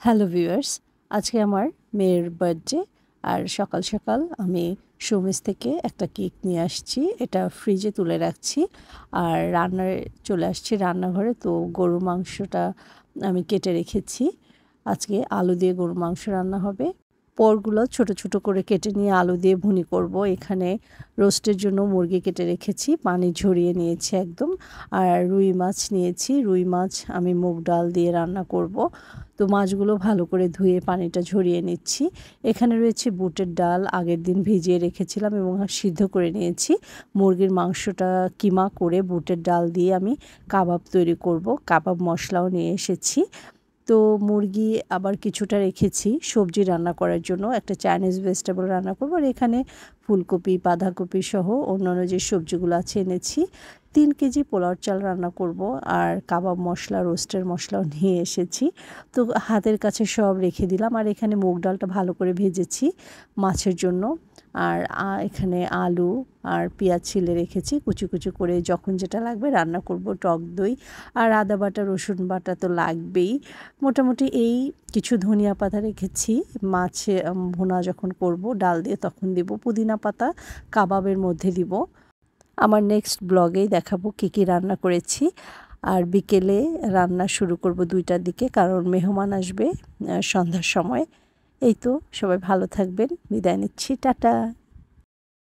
Hello viewers, আজকে আমার মেয়ের বার্থডে। আর সকাল সকাল আমি শোমেস থেকে একটা কেক নিয়ে আসছি, এটা ফ্রিজে তুলে রাখছি। আর রান্নায় চলে আসছি রান্নাঘরে। তো গরুর মাংসটা আমি কেটে রেখেছি, আজকে আলু দিয়ে গরুর মাংস রান্না হবে। পোরগুলো ছোট ছোট করে কেটে নিয়ে আলু দিয়ে ভুনি করব। এখানে রোস্টের জন্য মুরগি কেটে রেখেছি, পানি ঝরিয়ে নিয়েছি একদম। আর রুই মাছ নিয়েছি, রুই মাছ আমি মুগ ডাল দিয়ে রান্না করব। তো মাছগুলো ভালো করে ধুয়ে পানিটা ঝরিয়ে নিচ্ছি। এখানে রয়েছে বুটের ডাল, আগের দিন ভিজিয়ে রেখেছিলাম এবং সিদ্ধ করে নিয়েছি। মুরগির মাংসটা কিমা করে বুটের ডাল দিয়ে আমি কাবাব তৈরি করব। কাবাব মশলাও নিয়ে এসেছি। তো মুরগি আবার কিছুটা রেখেছি সবজি রান্না করার জন্য, একটা চাইনিজ ভেজিটেবল রান্না করব। আর এখানে ফুলকপি, বাঁধাকপি সহ অন্যান্য যে সবজিগুলো আছে এনেছি। 3 কেজি পোলাওর চাল রান্না করব। আর কাবাব মশলা, রোস্টের মশলাও নিয়ে এসেছি। তো হাতের কাছে সব রেখে দিলাম। আর এখানে মুগ ডালটা ভালো করে ভেজেছি মাছের জন্য। আর এখানে আলু আর পেঁয়াজ ছিলে রেখেছি কুচি কুচি করে, যখন যেটা লাগবে রান্না করব। টক দই আর আদা বাটা, রসুন বাটা তো লাগবেই। মোটামুটি এই কিছু ধনিয়া পাতা রেখেছি, মাছে ভুনা যখন করব ডাল দিয়ে তখন দিব। পুদিনা পাতা কাবাবের মধ্যে দিব। আমার নেক্সট ব্লগেই দেখাবো কী কী রান্না করেছি। আর বিকেলে রান্না শুরু করব 2টার দিকে, কারণ মেহমান আসবে সন্ধ্যার সময়। এই তো, সবাই ভালো থাকবেন, বিদায় নিচ্ছি, টাটা।